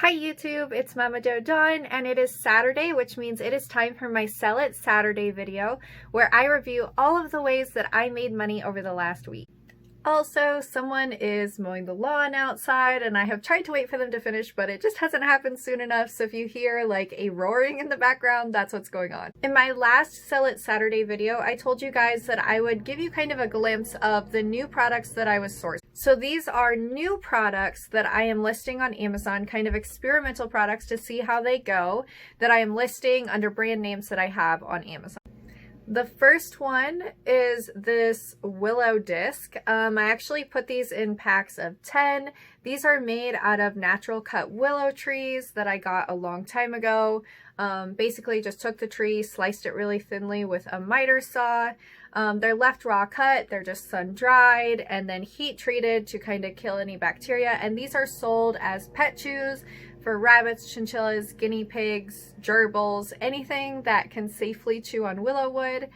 Hi YouTube, it's Mama Doe Dawn, and it is Saturday, which means it is time for my Sell It Saturday video, where I review all of the ways that I made money over the last week. Also, someone is mowing the lawn outside, and I have tried to wait for them to finish, but it just hasn't happened soon enough, so if you hear like a roaring in the background, that's what's going on. In my last Sell It Saturday video, I told you guys that I would give you kind of a glimpse of the new products that I was sourcing. So these are new products that I am listing on Amazon, kind of experimental products to see how they go, that I am listing under brand names that I have on Amazon. The first one is this Willow Disc. I actually put these in packs of 10. These are made out of natural cut willow trees that I got a long time ago. Basically just took the tree, sliced it really thinly with a miter saw. They're left raw cut, they're just sun dried and then heat treated to kind of kill any bacteria. And these are sold as pet chews for rabbits, chinchillas, guinea pigs, gerbils, anything that can safely chew on willow wood.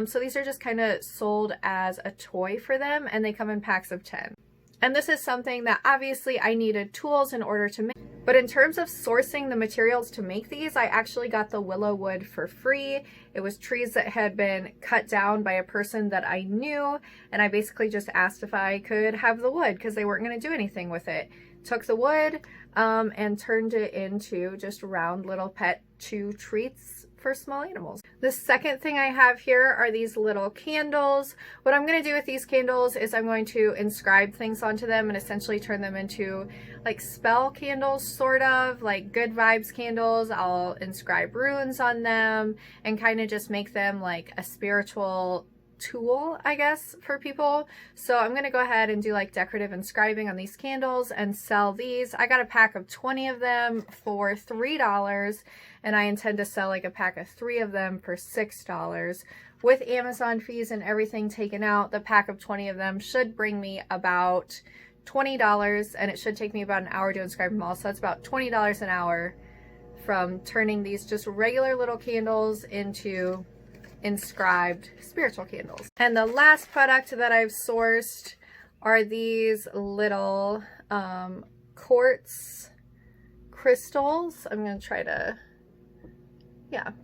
So these are just kind of sold as a toy for them, and they come in packs of 10. And this is something that obviously I needed tools in order to make. But in terms of sourcing the materials to make these, I actually got the willow wood for free. It was trees that had been cut down by a person that I knew, and I basically just asked if I could have the wood because they weren't going to do anything with it. Took the wood and turned it into just round little pet chew treats for small animals. The second thing I have here are these little candles. What I'm going to do with these candles is I'm going to inscribe things onto them and essentially turn them into like spell candles, sort of like good vibes candles. I'll inscribe runes on them and kind of just make them like a spiritual tool, I guess, for people. So I'm going to go ahead and do like decorative inscribing on these candles and sell these. I got a pack of 20 of them for $3, and I intend to sell like a pack of 3 of them for $6. With Amazon fees and everything taken out, the pack of 20 of them should bring me about $20, and it should take me about an hour to inscribe them all. So that's about $20 an hour from turning these just regular little candles into inscribed spiritual candles. And the last product that I've sourced are these little quartz crystals. I'm going to try to,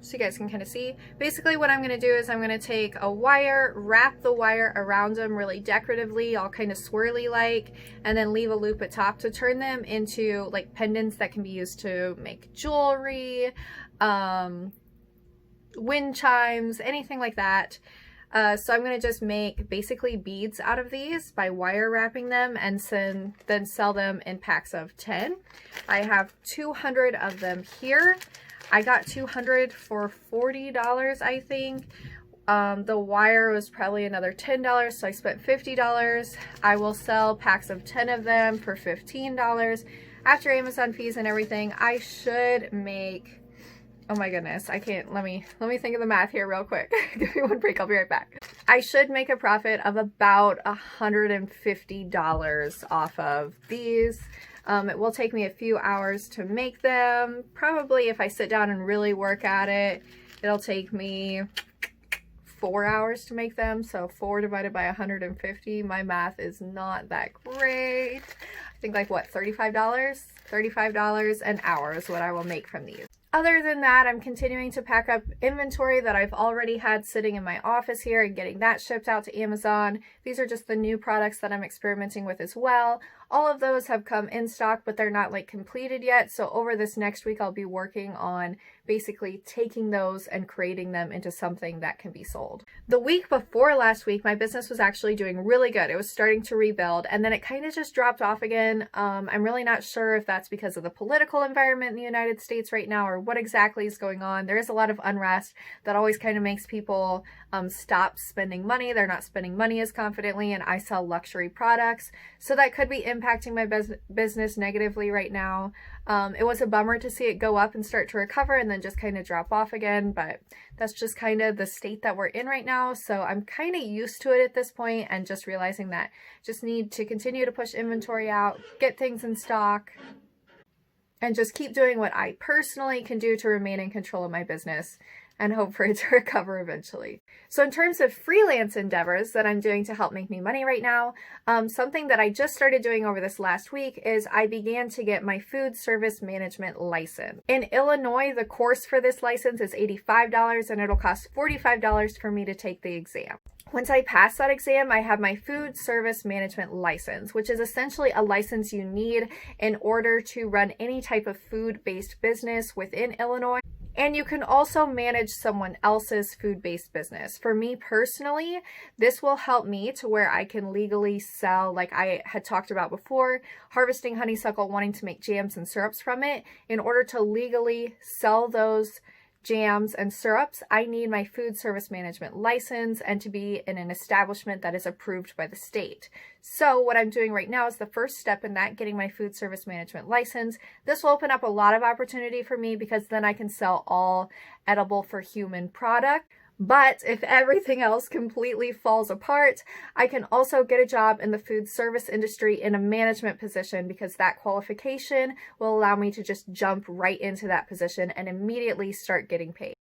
so you guys can kind of see. Basically what I'm going to do is I'm going to take a wire, wrap the wire around them really decoratively, all kind of swirly like, and then leave a loop at top to turn them into like pendants that can be used to make jewelry, wind chimes, anything like that. So I'm going to just make basically beads out of these by wire wrapping them and then sell them in packs of 10. I have 200 of them here. I got 200 for $40, I think. The wire was probably another $10, so I spent $50. I will sell packs of 10 of them for $15. After Amazon fees and everything, I should make, oh my goodness, I can't, let me think of the math here real quick. Give me one break, I'll be right back. I should make a profit of about $150 off of these. It will take me a few hours to make them. Probably if I sit down and really work at it, it'll take me 4 hours to make them. So 4 divided by 150, my math is not that great. I think like what, $35? $35 an hour is what I will make from these. Other than that, I'm continuing to pack up inventory that I've already had sitting in my office here and getting that shipped out to Amazon. These are just the new products that I'm experimenting with as well. All of those have come in stock, but they're not like completed yet. So over this next week, I'll be working on basically taking those and creating them into something that can be sold. The week before last week, my business was actually doing really good. It was starting to rebuild, and then it kind of just dropped off again. I'm really not sure if that's because of the political environment in the United States right now or what exactly is going on. There is a lot of unrest that always kind of makes people stop spending money. They're not spending money as confidently, and I sell luxury products, so that could be impacting my business negatively right now. It was a bummer to see it go up and start to recover and then just kind of drop off again, but that's just kind of the state that we're in right now. So I'm kind of used to it at this point and just realizing that just need to continue to push inventory out, get things in stock, and just keep doing what I personally can do to remain in control of my business. and hope for it to recover eventually. So in terms of freelance endeavors that I'm doing to help make me money right now, something that I just started doing over this last week is I began to get my food service management license. In Illinois, the course for this license is $85 and it'll cost $45 for me to take the exam. Once I pass that exam, I have my food service management license, which is essentially a license you need in order to run any type of food-based business within Illinois. And you can also manage someone else's food-based business. For me personally, this will help me to where I can legally sell, like I had talked about before, harvesting honeysuckle, wanting to make jams and syrups from it. In order to legally sell those jams and syrups, I need my food service management license and to be in an establishment that is approved by the state. So what I'm doing right now is the first step in that, getting my food service management license. This will open up a lot of opportunity for me because then I can sell all edible for human product. But if everything else completely falls apart, I can also get a job in the food service industry in a management position because that qualification will allow me to just jump right into that position and immediately start getting paid.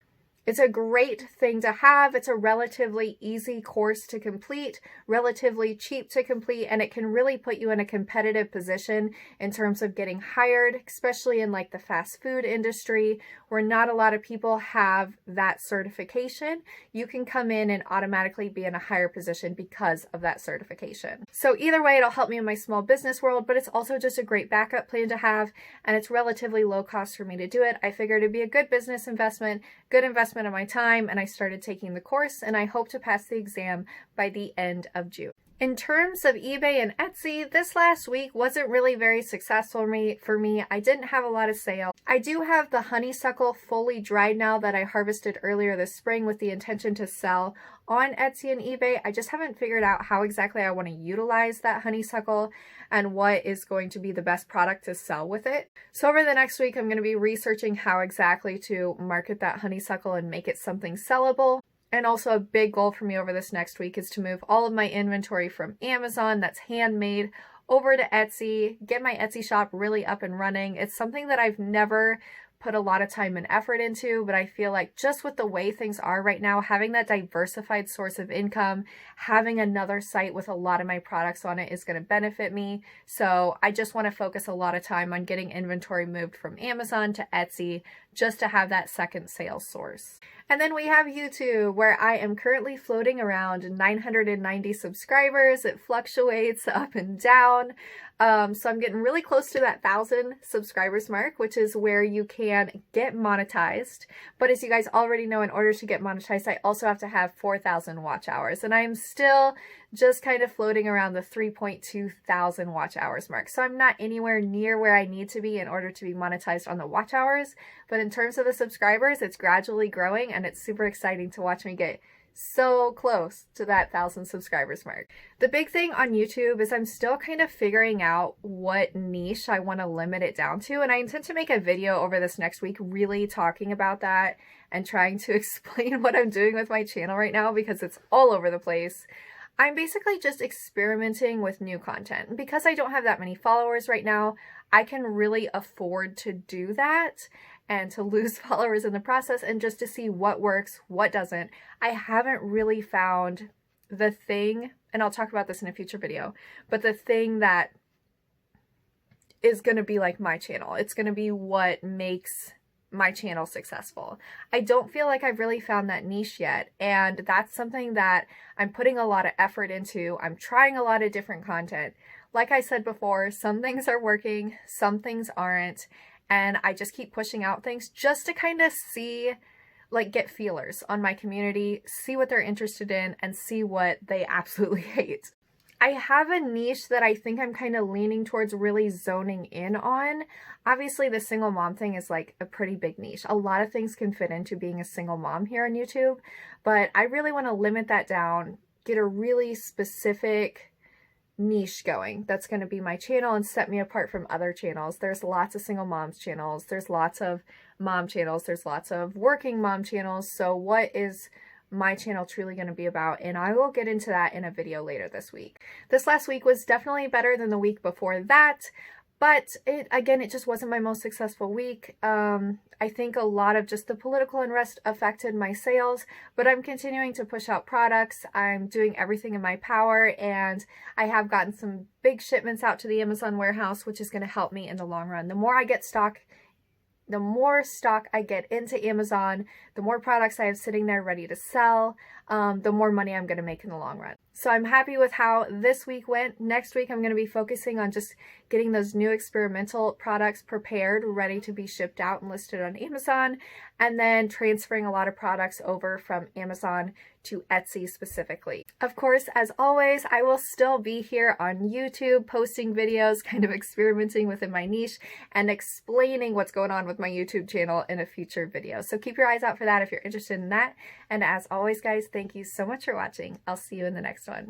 It's a great thing to have. It's a relatively easy course to complete, relatively cheap to complete, and it can really put you in a competitive position in terms of getting hired, especially in like the fast food industry where not a lot of people have that certification. You can come in and automatically be in a higher position because of that certification. So either way, it'll help me in my small business world, but it's also just a great backup plan to have, and it's relatively low cost for me to do it. I figured it'd be a good business investment, good investment of my time, and I started taking the course, and I hope to pass the exam by the end of June. In terms of eBay and Etsy, this last week wasn't really very successful for me. I didn't have a lot of sales. I do have the honeysuckle fully dried now that I harvested earlier this spring with the intention to sell on Etsy and eBay. I just haven't figured out how exactly I want to utilize that honeysuckle and what is going to be the best product to sell with it. So over the next week, I'm going to be researching how exactly to market that honeysuckle and make it something sellable. And also a big goal for me over this next week is to move all of my inventory from Amazon that's handmade over to Etsy, get my Etsy shop really up and running. It's something that I've never put a lot of time and effort into, but I feel like just with the way things are right now, having that diversified source of income, having another site with a lot of my products on it is going to benefit me. So I just want to focus a lot of time on getting inventory moved from Amazon to Etsy just to have that second sales source. And then we have YouTube, where I am currently floating around 990 subscribers. It fluctuates up and down. So I'm getting really close to that 1,000 subscribers mark, which is where you can get monetized. But as you guys already know, in order to get monetized, I also have to have 4,000 watch hours. And I'm still just kind of floating around the 3.2 thousand watch hours mark. So I'm not anywhere near where I need to be in order to be monetized on the watch hours. But in terms of the subscribers, it's gradually growing, and it's super exciting to watch me get so close to that 1,000 subscribers mark. The big thing on YouTube is I'm still kind of figuring out what niche I want to limit it down to, and I intend to make a video over this next week really talking about that and trying to explain what I'm doing with my channel right now because it's all over the place. I'm basically just experimenting with new content. And because I don't have that many followers right now, I can really afford to do that and to lose followers in the process and just to see what works, what doesn't. I haven't really found the thing, and I'll talk about this in a future video, but the thing that is going to be like my channel. It's going to be what makes my channel successful. I don't feel like I've really found that niche yet, and that's something that I'm putting a lot of effort into. I'm trying a lot of different content. Like I said before, some things are working, some things aren't, and I just keep pushing out things just to kind of see, like, get feelers on my community, see what they're interested in, and see what they absolutely hate. I have a niche that I think I'm kind of leaning towards really zoning in on. Obviously, the single mom thing is like a pretty big niche. A lot of things can fit into being a single mom here on YouTube, but I really want to limit that down, get a really specific niche going that's going to be my channel and set me apart from other channels. There's lots of single moms channels, there's lots of mom channels, there's lots of working mom channels. So what is my channel truly going to be about? And I will get into that in a video later this week. This last week was definitely better than the week before that, But again, it just wasn't my most successful week. I think a lot of just the political unrest affected my sales, but I'm continuing to push out products. I'm doing everything in my power, and I have gotten some big shipments out to the Amazon warehouse, which is going to help me in the long run. The more I get stock, the more stock I get into Amazon, the more products I have sitting there ready to sell, the more money I'm going to make in the long run. So I'm happy with how this week went. Next week, I'm going to be focusing on just getting those new experimental products prepared, ready to be shipped out and listed on Amazon, and then transferring a lot of products over from Amazon to Etsy specifically. Of course, as always, I will still be here on YouTube posting videos, kind of experimenting within my niche and explaining what's going on with my YouTube channel in a future video. So keep your eyes out for that if you're interested in that. And as always, guys, thank you so much for watching. I'll see you in the next one.